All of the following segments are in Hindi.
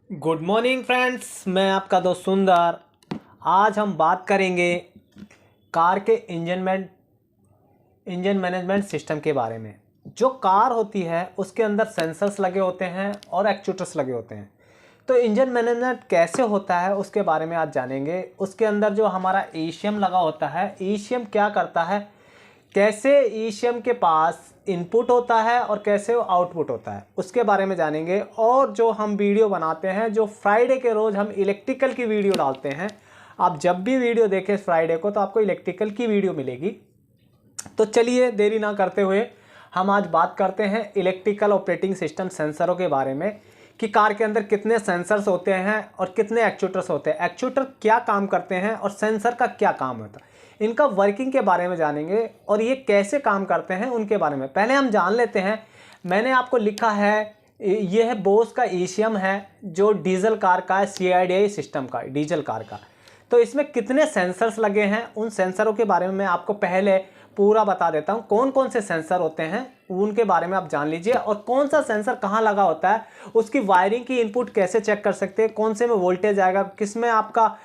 गुड मॉर्निंग फ्रेंड्स, मैं आपका दोस्त सुंदर। आज हम बात करेंगे कार के इंजन मैनेजमेंट सिस्टम के बारे में। जो कार होती है उसके अंदर सेंसर्स लगे होते हैं और एक्चुएटर्स लगे होते हैं। तो इंजन मैनेजमेंट कैसे होता है उसके बारे में आज जानेंगे। उसके अंदर जो हमारा ईसीएम लगा होता है, ईसीएम क्या करता है, कैसे ईसीएम के पास इनपुट होता है और कैसे वो आउटपुट होता है, उसके बारे में जानेंगे। और जो हम वीडियो बनाते हैं, जो फ्राइडे के रोज़ हम इलेक्ट्रिकल की वीडियो डालते हैं, आप जब भी वीडियो देखें फ्राइडे को तो आपको इलेक्ट्रिकल की वीडियो मिलेगी। तो चलिए देरी ना करते हुए हम आज बात करते हैं इलेक्ट्रिकल ऑपरेटिंग सिस्टम सेंसरों के बारे में कि कार के अंदर कितने सेंसर्स होते हैं और कितने एक्चुएटर्स होते हैं, एक्चुएटर क्या काम करते हैं और सेंसर का क्या काम होता है। इनका वर्किंग के बारे में जानेंगे और ये कैसे काम करते हैं उनके बारे में पहले हम जान लेते हैं। मैंने आपको लिखा है, ये है बोस का ईसीएम है जो डीजल कार का है, CIDI सिस्टम का, डीजल कार का। तो इसमें कितने सेंसर्स लगे हैं, उन सेंसरों के बारे में मैं आपको पहले पूरा बता देता हूं। कौन कौन से सेंसर होते हैं उनके बारे में आप जान लीजिए, और कौन सा सेंसर कहां लगा होता है, उसकी वायरिंग की इनपुट कैसे चेक कर सकते हैं, कौन से में वोल्टेज आएगा, किस में आपका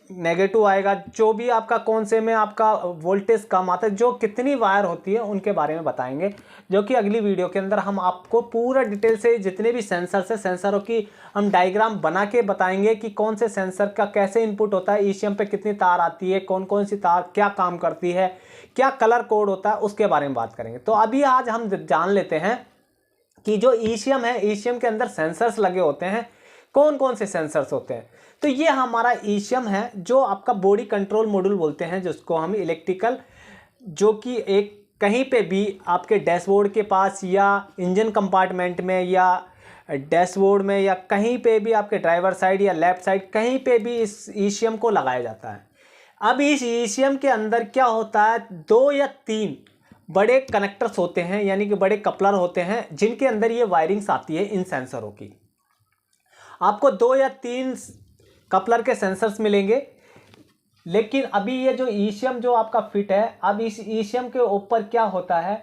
नेगेटिव आएगा, जो भी आपका कौन से में आपका वोल्टेज कम आता है, जो कितनी वायर होती है उनके बारे में बताएंगे। जो कि अगली वीडियो के अंदर हम आपको पूरा डिटेल से जितने भी सेंसर्स है, सेंसरों की हम डायग्राम बना के बताएंगे कि कौन से सेंसर का कैसे इनपुट होता है, ईसीएम पे कितनी तार आती है, कौन कौन सी तार क्या काम करती है, क्या कलर कोड होता है, उसके बारे में बात करेंगे। तो अभी आज हम जान लेते हैं कि जो ईसीएम है, ईसीएम के अंदर सेंसर्स लगे होते हैं, कौन कौन से सेंसर्स होते हैं। तो ये हमारा ईसीएम है जो आपका बॉडी कंट्रोल मॉड्यूल बोलते हैं, जिसको हम इलेक्ट्रिकल, जो कि एक कहीं पे भी आपके डैशबोर्ड के पास या इंजन कंपार्टमेंट में या डैशबोर्ड में या कहीं पे भी आपके ड्राइवर साइड या लेफ्ट साइड कहीं पे भी इस ईसीएम को लगाया जाता है। अब इस ईसीएम के अंदर क्या होता है, 2 या 3 बड़े कनेक्टर्स होते हैं, यानी कि बड़े कपलर होते हैं, जिनके अंदर ये वायरिंग्स आती है इन सेंसरों की। आपको 2 या 3 कपलर के सेंसर्स मिलेंगे। लेकिन अभी ये जो ईसीएम जो आपका फिट है, अब इस ईसीएम के ऊपर क्या होता है,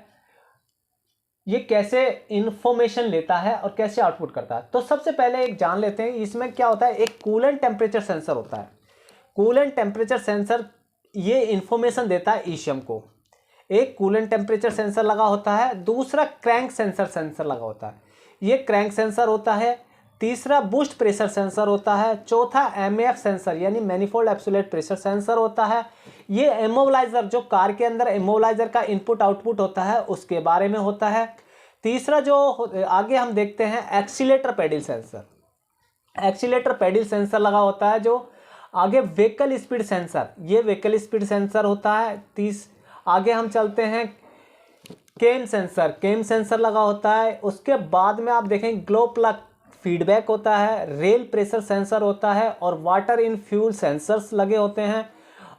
ये कैसे इंफॉर्मेशन लेता है और कैसे आउटपुट करता है। तो सबसे पहले एक जान लेते हैं इसमें क्या होता है। एक कूलेंट टेम्परेचर सेंसर होता है। कूलेंट टेम्परेचर सेंसर ये इंफॉर्मेशन देता है ईसीएम को। एक कूलेंट टेम्परेचर सेंसर लगा होता है, दूसरा क्रैंक सेंसर लगा होता है, ये क्रैंक सेंसर होता है। तीसरा बूस्ट प्रेशर सेंसर होता है। चौथा MAF सेंसर यानी मैनिफोल्ड एब्सोल्यूट प्रेशर सेंसर होता है। ये इमोबिलाइजर, जो कार के अंदर इमोबिलाइजर का इनपुट आउटपुट होता है, उसके बारे में होता है। तीसरा जो आगे हम देखते हैं, accelerator pedal sensor. Accelerator pedal sensor लगा होता है। जो आगे व्हीकल स्पीड सेंसर, ये व्हीकल स्पीड सेंसर होता है। आगे हम चलते हैं, केम सेंसर लगा होता है। उसके बाद में आप देखें ग्लो प्लग फीडबैक होता है, रेल प्रेशर सेंसर होता है, और वाटर इन फ्यूल सेंसर्स लगे होते हैं,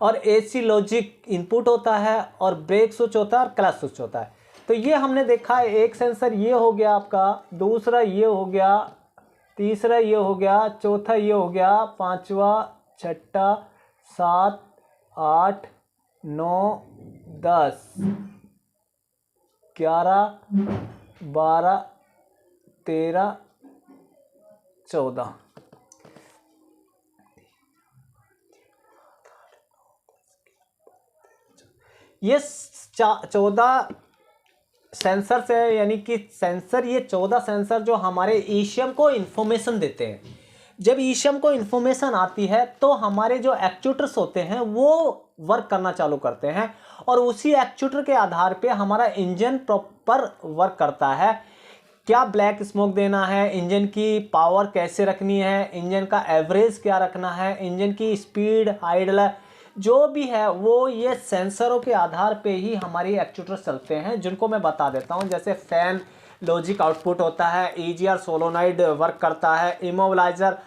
और AC लॉजिक इनपुट होता है, और ब्रेक स्विच होता है, और क्लच स्विच होता है। तो ये हमने देखा है, एक सेंसर ये हो गया आपका, दूसरा ये हो गया, तीसरा ये हो गया, चौथा ये हो गया, पांचवा, छठा, 7, 8, 9, 10, 11, 12, 13, 14। ये 14 सेंसर है, यानी कि सेंसर, ये 14 सेंसर जो हमारे ईसीएम को इंफॉर्मेशन देते हैं। जब ईसीएम को इंफॉर्मेशन आती है तो हमारे जो एक्चुएटर्स होते हैं वो वर्क करना चालू करते हैं, और उसी एक्चुएटर के आधार पे हमारा इंजन प्रॉपर वर्क करता है। क्या ब्लैक स्मोक देना है, इंजन की पावर कैसे रखनी है, इंजन का एवरेज क्या रखना है, इंजन की स्पीड, आइडल, जो भी है वो ये सेंसरों के आधार पे ही हमारी एक्चुएटर्स चलते हैं, जिनको मैं बता देता हूं। जैसे फैन लॉजिक आउटपुट होता है, EGR सोलोनाइड वर्क करता है, इमोबिलाइजर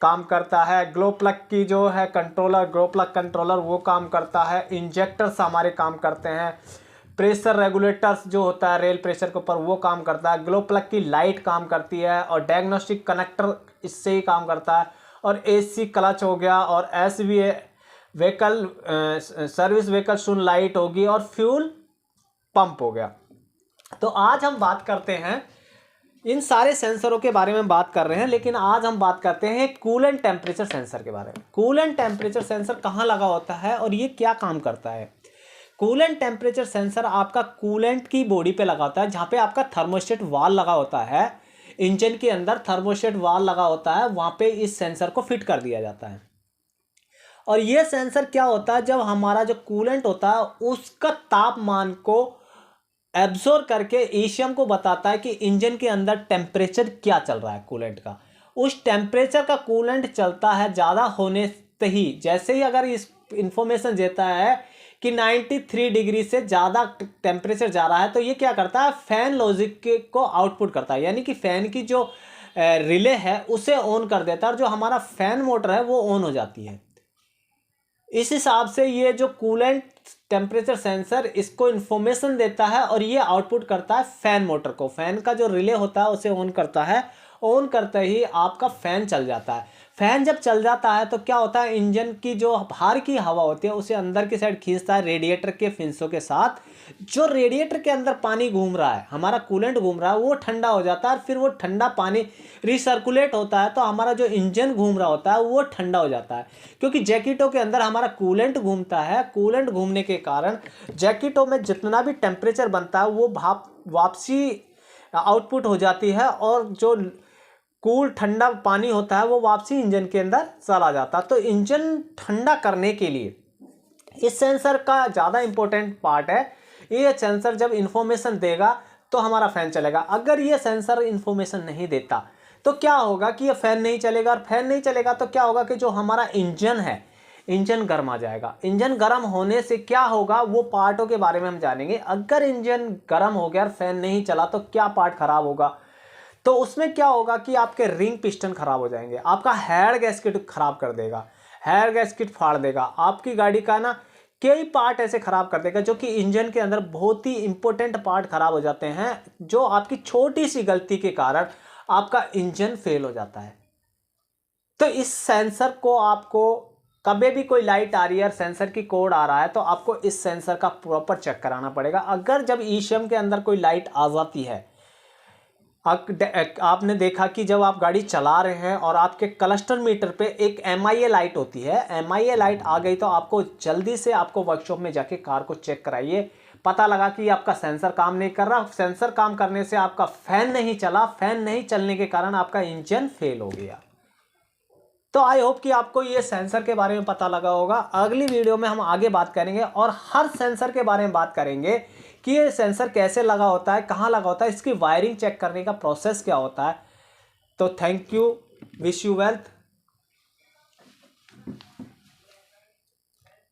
काम करता है, ग्लो प्लग की जो है कंट्रोलर, ग्लो प्लग कंट्रोलर वो काम करता है, इंजेक्टर्स हमारे काम करते हैं, प्रेशर रेगुलेटर्स जो होता है रेल प्रेशर के ऊपर वो काम करता है, ग्लो प्लग की लाइट काम करती है, और डायग्नोस्टिक कनेक्टर इससे ही काम करता है, और AC क्लच हो गया, और SV व्हीकल सर्विस व्हीकल सुन लाइट होगी, और फ्यूल पंप हो गया। तो आज हम बात करते हैं इन सारे सेंसरों के बारे में बात कर रहे हैं, लेकिन आज हम बात करते हैं कूलेंट टेम्परेचर सेंसर के बारे में। कूलेंट टेम्परेचर सेंसर कहाँ लगा होता है और ये क्या काम करता है? कूलेंट टेम्परेचर सेंसर आपका कूलेंट की बॉडी पे लगा होता है, जहाँ पे आपका थर्मोस्टेट वाल्व लगा होता है। इंजन के अंदर थर्मोस्टेट वाल्व लगा होता है, वहाँ पे इस सेंसर को फिट कर दिया जाता है। और ये सेंसर क्या होता है, जब हमारा जो कूलेंट होता है उसका तापमान को एब्जॉर्ब करके ईसीएम को बताता है कि इंजन के अंदर टेम्परेचर क्या चल रहा है कूलेंट का। उस टेम्परेचर का कूलेंट चलता है ज़्यादा होने से ही, जैसे ही अगर इस इंफॉर्मेशन देता है कि 93 डिग्री से ज़्यादा टेम्परेचर जा रहा है, तो ये क्या करता है, फैन लॉजिक को आउटपुट करता है, यानी कि फैन की जो रिले है उसे ऑन कर देता है और जो हमारा फैन मोटर है वो ऑन हो जाती है। इस हिसाब से ये जो कूलेंट टेम्परेचर सेंसर इसको इन्फॉर्मेशन देता है और ये आउटपुट करता है फैन मोटर को। फैन का जो रिले होता है उसे ऑन करता है, ऑन करते ही आपका फैन चल जाता है। फैन जब चल जाता है तो क्या होता है, इंजन की जो बाहर की हवा होती है उसे अंदर की साइड खींचता है रेडिएटर के फिंसों के साथ। जो रेडिएटर के अंदर पानी घूम रहा है, हमारा कूलेंट घूम रहा है, वो ठंडा हो जाता है और फिर वो ठंडा पानी रिसर्कुलेट होता है, तो हमारा जो इंजन घूम रहा होता है वो ठंडा हो जाता है। क्योंकि जैकेटों के अंदर हमारा कूलेंट घूमता है, कूलेंट घूमने के कारण जैकेटों में जितना भी टेम्परेचर बनता है वो भाप वापसी आउटपुट हो जाती है और जो कूल ठंडा पानी होता है वो वापसी इंजन के अंदर चला जाता है। तो इंजन ठंडा करने के लिए इस सेंसर का ज़्यादा इंपॉर्टेंट पार्ट है। ये सेंसर जब इंफॉर्मेशन देगा तो हमारा फैन चलेगा। अगर ये सेंसर इंफॉर्मेशन नहीं देता तो क्या होगा कि ये फैन नहीं चलेगा, और फैन नहीं चलेगा तो क्या होगा कि जो हमारा इंजन है, इंजन गर्म आ जाएगा। इंजन गर्म होने से क्या होगा, वो पार्टों के बारे में हम जानेंगे। अगर इंजन गर्म हो गया और फैन नहीं चला तो क्या पार्ट खराब होगा, तो उसमें क्या होगा कि आपके रिंग पिस्टन खराब हो जाएंगे, आपका हेड गैस्केट खराब कर देगा, हेड गैस्केट फाड़ देगा, आपकी गाड़ी का ना कई पार्ट ऐसे खराब कर देगा। जो कि इंजन के अंदर बहुत ही इंपॉर्टेंट पार्ट खराब हो जाते हैं, जो आपकी छोटी सी गलती के कारण आपका इंजन फेल हो जाता है। तो इस सेंसर को आपको कभी भी कोई लाइट आ रही है, सेंसर की कोड आ रहा है, तो आपको इस सेंसर का प्रॉपर चेक कराना पड़ेगा। अगर जब ईसीएम के अंदर कोई लाइट आ जाती है, आपने देखा कि जब आप गाड़ी चला रहे हैं और आपके क्लस्टर मीटर पे एक MIA लाइट होती है, MIA लाइट आ गई तो आपको जल्दी से आपको वर्कशॉप में जाके कार को चेक कराइए। पता लगा कि आपका सेंसर काम नहीं कर रहा, सेंसर काम करने से आपका फैन नहीं चला, फैन नहीं चलने के कारण आपका इंजन फेल हो गया। तो आई होप कि आपको ये सेंसर के बारे में पता लगा होगा। अगली वीडियो में हम आगे बात करेंगे और हर सेंसर के बारे में बात करेंगे कि ये सेंसर कैसे लगा होता है, कहाँ लगा होता है, इसकी वायरिंग चेक करने का प्रोसेस क्या होता है। तो thank you, wish you wealth.